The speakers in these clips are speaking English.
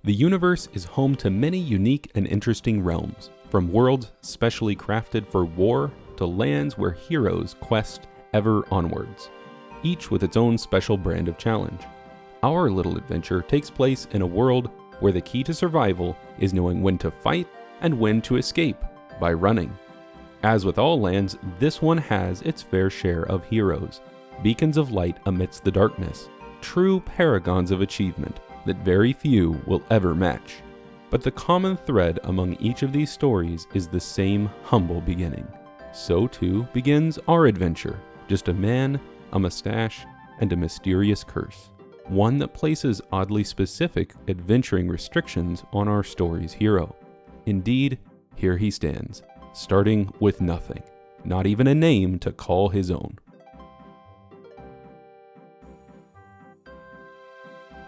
The universe is home to many unique and interesting realms, from worlds specially crafted for war to lands where heroes quest ever onwards, each with its own special brand of challenge. Our little adventure takes place in a world where the key to survival is knowing when to fight and when to escape by running. As with all lands, this one has its fair share of heroes, beacons of light amidst the darkness, true paragons of achievement that very few will ever match. But the common thread among each of these stories is the same humble beginning. So too begins our adventure, just a man, a mustache, and a mysterious curse. One that places oddly specific adventuring restrictions on our story's hero. Indeed, here he stands, starting with nothing, not even a name to call his own.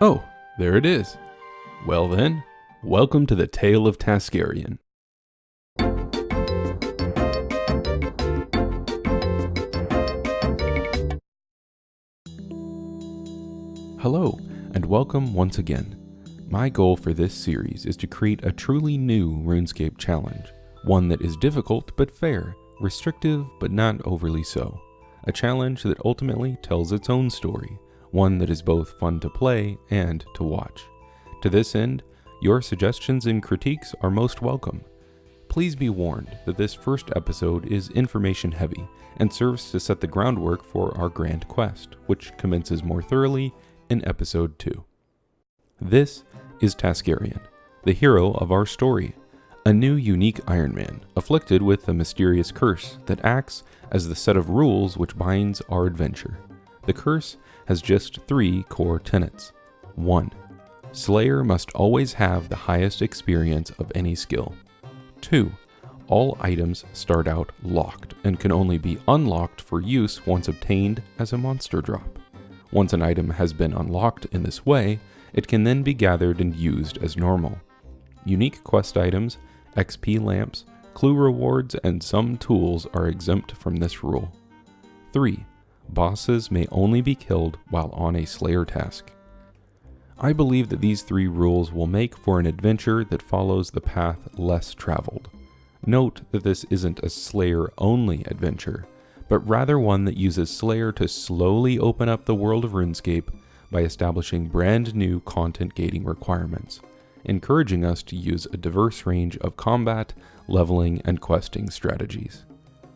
Oh, there it is. Well then, welcome to the Tale of Taskarian. Hello, and welcome once again. My goal for this series is to create a truly new RuneScape challenge, one that is difficult but fair, restrictive but not overly so. A challenge that ultimately tells its own story, one that is both fun to play and to watch. To this end, your suggestions and critiques are most welcome. Please be warned that this first episode is information heavy and serves to set the groundwork for our grand quest, which commences more thoroughly in episode 2. This is Taskarian, the hero of our story, a new unique Iron Man, afflicted with a mysterious curse that acts as the set of rules which binds our adventure. The curse has just 3 core tenets. 1. Slayer must always have the highest experience of any skill. 2. All items start out locked and can only be unlocked for use once obtained as a monster drop. Once an item has been unlocked in this way, it can then be gathered and used as normal. Unique quest items, XP lamps, clue rewards, and some tools are exempt from this rule. 3. Bosses may only be killed while on a Slayer task. I believe that these 3 rules will make for an adventure that follows the path less traveled. Note that this isn't a Slayer-only adventure, but rather one that uses Slayer to slowly open up the world of RuneScape by establishing brand new content gating requirements, encouraging us to use a diverse range of combat, leveling, and questing strategies.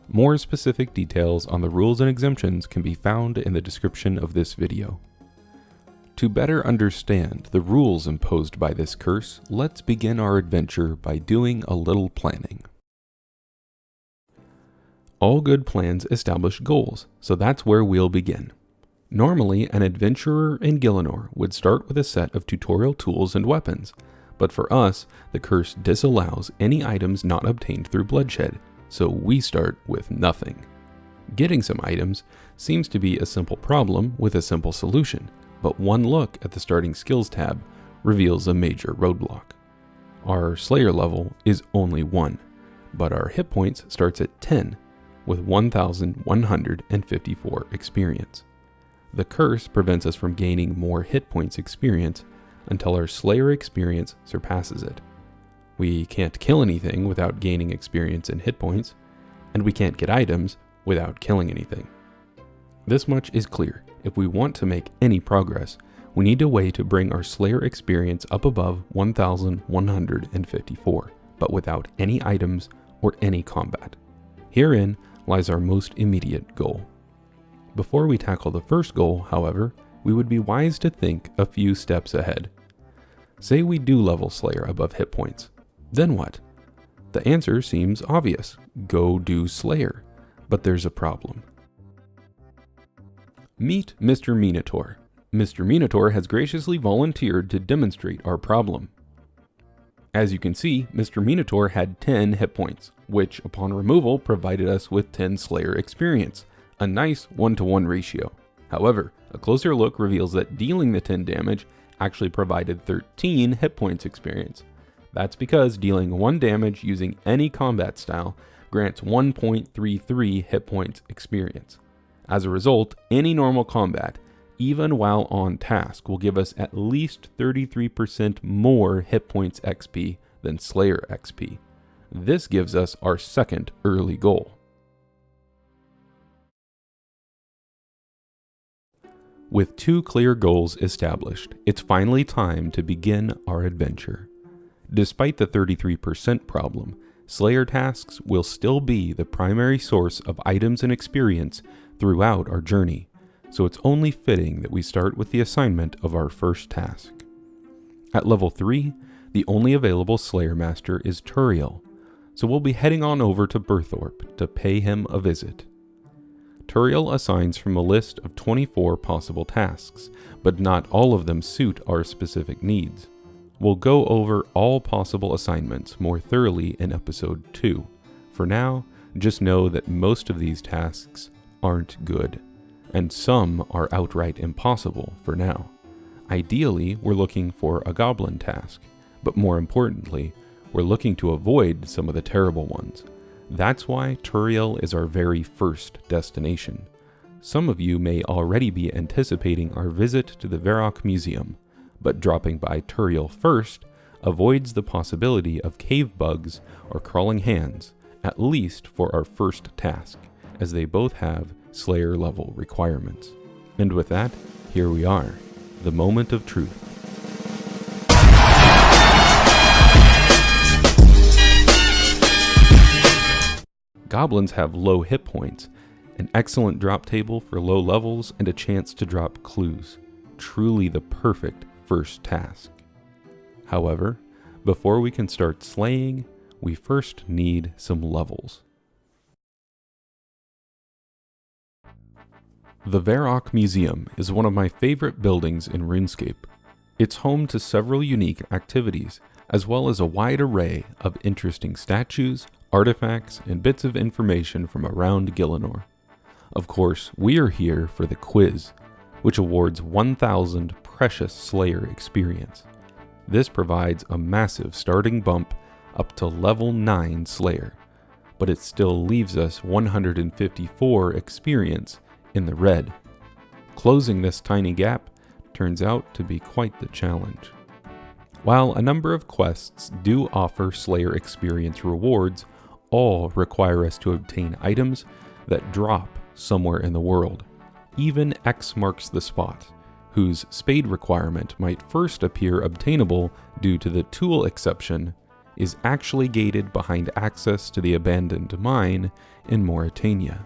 More specific details on the rules and exemptions can be found in the description of this video. To better understand the rules imposed by this curse, let's begin our adventure by doing a little planning. All good plans establish goals, so that's where we'll begin. Normally, an adventurer in Gielinor would start with a set of tutorial tools and weapons, but for us, the curse disallows any items not obtained through bloodshed, so we start with nothing. Getting some items seems to be a simple problem with a simple solution, but one look at the starting skills tab reveals a major roadblock. Our Slayer level is only 1, but our hit points starts at 10, with 1,154 experience. The curse prevents us from gaining more hit points experience until our Slayer experience surpasses it. We can't kill anything without gaining experience and hit points, and we can't get items without killing anything. This much is clear. If we want to make any progress, we need a way to bring our Slayer experience up above 1,154, but without any items or any combat. Herein lies our most immediate goal. Before we tackle the first goal, however, we would be wise to think a few steps ahead. Say we do level Slayer above hit points. Then what? The answer seems obvious. Go do Slayer. But there's a problem. Meet Mr. Minotaur. Mr. Minotaur has graciously volunteered to demonstrate our problem. As you can see, Mr. Minotaur had 10 hit points, which upon removal provided us with 10 Slayer experience, a nice 1-to-1 ratio. However, a closer look reveals that dealing the 10 damage actually provided 13 hit points experience. That's because dealing 1 damage using any combat style grants 1.33 hit points experience. As a result, any normal combat, even while on task, will give us at least 33% more hit points XP than Slayer XP. This gives us our second early goal. With 2 clear goals established, it's finally time to begin our adventure. Despite the 33% problem, Slayer tasks will still be the primary source of items and experience throughout our journey, so it's only fitting that we start with the assignment of our first task. At level 3, the only available Slayer Master is Turiel, so we'll be heading on over to Berthorpe to pay him a visit. Turiel assigns from a list of 24 possible tasks, but not all of them suit our specific needs. We'll go over all possible assignments more thoroughly in episode 2. For now, just know that most of these tasks aren't good, and some are outright impossible for now. Ideally, we're looking for a goblin task, but more importantly, we're looking to avoid some of the terrible ones. That's why Turiel is our very first destination. Some of you may already be anticipating our visit to the Varrock Museum, but dropping by Turiel first avoids the possibility of cave bugs or crawling hands, at least for our first task, as they both have Slayer level requirements. And with that, here we are, the moment of truth. Goblins have low hit points, an excellent drop table for low levels, and a chance to drop clues. Truly the perfect first task. However, before we can start slaying, we first need some levels. The Varrock Museum is one of my favorite buildings in RuneScape. It's home to several unique activities, as well as a wide array of interesting statues, artifacts, and bits of information from around Gielinor. Of course, we are here for the quiz, which awards 1,000 precious Slayer experience. This provides a massive starting bump up to level 9 Slayer, but it still leaves us 154 experience in the red. Closing this tiny gap turns out to be quite the challenge. While a number of quests do offer Slayer experience rewards, all require us to obtain items that drop somewhere in the world. Even X marks the spot, whose spade requirement might first appear obtainable due to the tool exception, is actually gated behind access to the abandoned mine in Mauritania.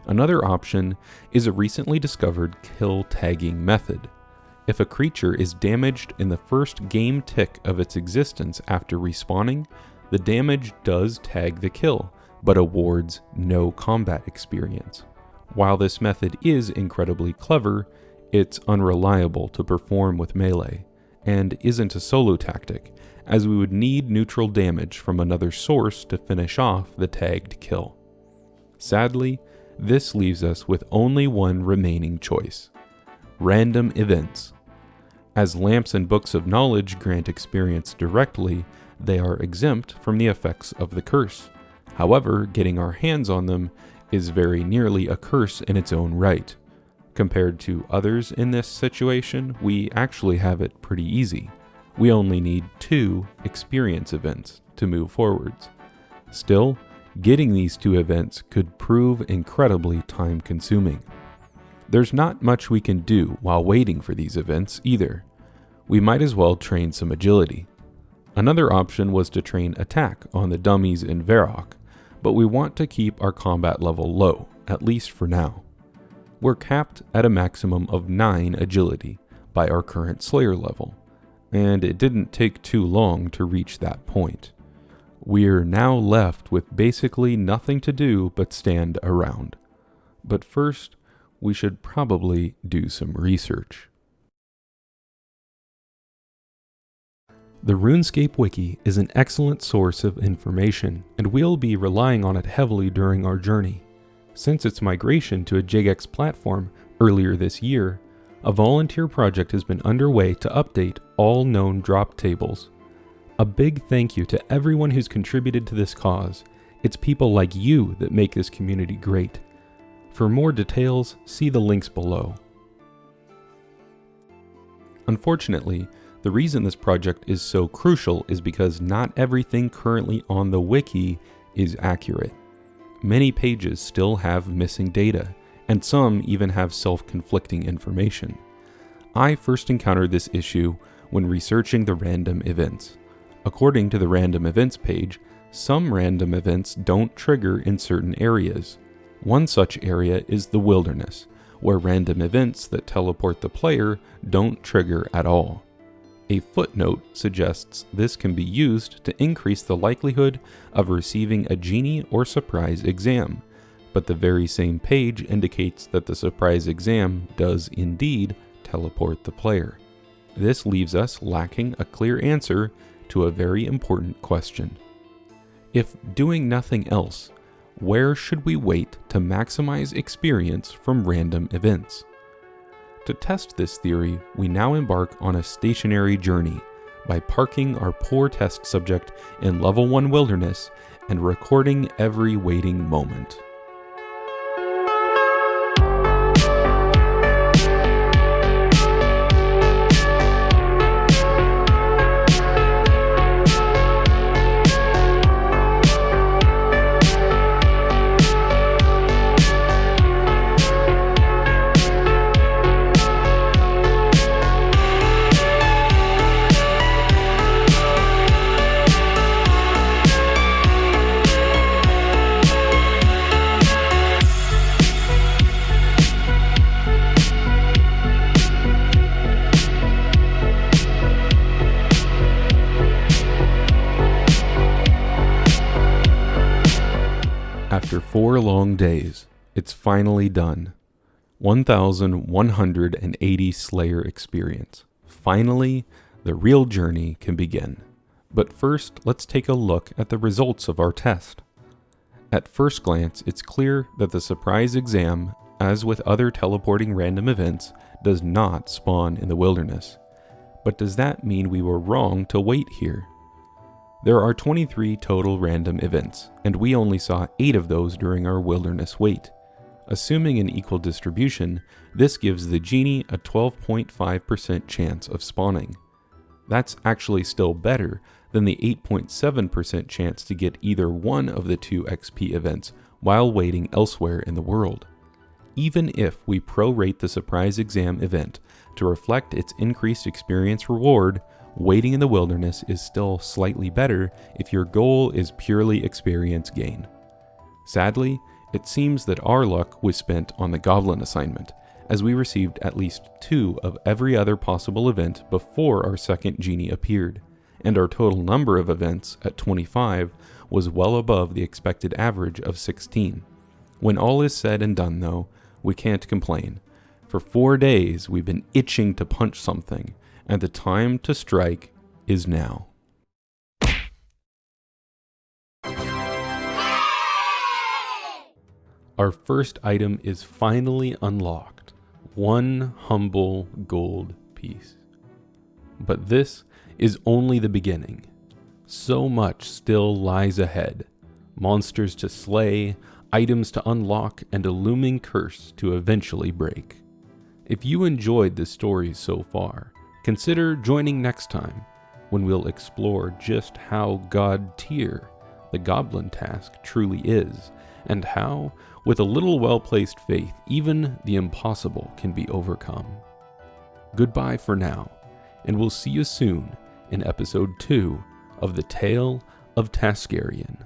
Another option is a recently discovered kill tagging method. If a creature is damaged in the first game tick of its existence after respawning, the damage does tag the kill, but awards no combat experience. While this method is incredibly clever, it's unreliable to perform with melee, and isn't a solo tactic, as we would need neutral damage from another source to finish off the tagged kill. Sadly, this leaves us with only one remaining choice: random events. As lamps and books of knowledge grant experience directly, they are exempt from the effects of the curse. However, getting our hands on them is very nearly a curse in its own right. Compared to others in this situation, we actually have it pretty easy. We only need 2 experience events to move forwards. Still, getting these 2 events could prove incredibly time-consuming. There's not much we can do while waiting for these events either. We might as well train some agility. Another option was to train attack on the dummies in Varrock, but we want to keep our combat level low, at least for now. We're capped at a maximum of 9 agility by our current Slayer level, and it didn't take too long to reach that point. We're now left with basically nothing to do but stand around. But first, we should probably do some research. The RuneScape Wiki is an excellent source of information, and we'll be relying on it heavily during our journey. Since its migration to a JGEX platform earlier this year, a volunteer project has been underway to update all known drop tables. A big thank you to everyone who's contributed to this cause. It's people like you that make this community great. For more details, see the links below. Unfortunately, the reason this project is so crucial is because not everything currently on the wiki is accurate. Many pages still have missing data, and some even have self-conflicting information. I first encountered this issue when researching the random events. According to the random events page, some random events don't trigger in certain areas. One such area is the wilderness, where random events that teleport the player don't trigger at all. A footnote suggests this can be used to increase the likelihood of receiving a genie or surprise exam, but the very same page indicates that the surprise exam does indeed teleport the player. This leaves us lacking a clear answer to a very important question. If doing nothing else, where should we wait to maximize experience from random events? To test this theory, we now embark on a stationary journey by parking our poor test subject in Level 1 Wilderness and recording every waiting moment. After 4 long days, it's finally done. 1,180 Slayer experience. Finally, the real journey can begin. But first, let's take a look at the results of our test. At first glance, it's clear that the surprise exam, as with other teleporting random events, does not spawn in the wilderness. But does that mean we were wrong to wait here? There are 23 total random events, and we only saw 8 of those during our wilderness wait. Assuming an equal distribution, this gives the genie a 12.5% chance of spawning. That's actually still better than the 8.7% chance to get either one of the 2 XP events while waiting elsewhere in the world. Even if we prorate the surprise exam event to reflect its increased experience reward, waiting in the wilderness is still slightly better if your goal is purely experience gain. Sadly, it seems that our luck was spent on the goblin assignment, as we received at least 2 of every other possible event before our second genie appeared, and our total number of events at 25 was well above the expected average of 16. When all is said and done though, we can't complain. For 4 days we've been itching to punch something, and the time to strike is now. Our first item is finally unlocked. 1 humble gold piece. But this is only the beginning. So much still lies ahead. Monsters to slay, items to unlock, and a looming curse to eventually break. If you enjoyed this story so far, consider joining next time, when we'll explore just how god-tier the goblin task truly is, and how, with a little well-placed faith, even the impossible can be overcome. Goodbye for now, and we'll see you soon in episode 2 of the Tale of Taskarian.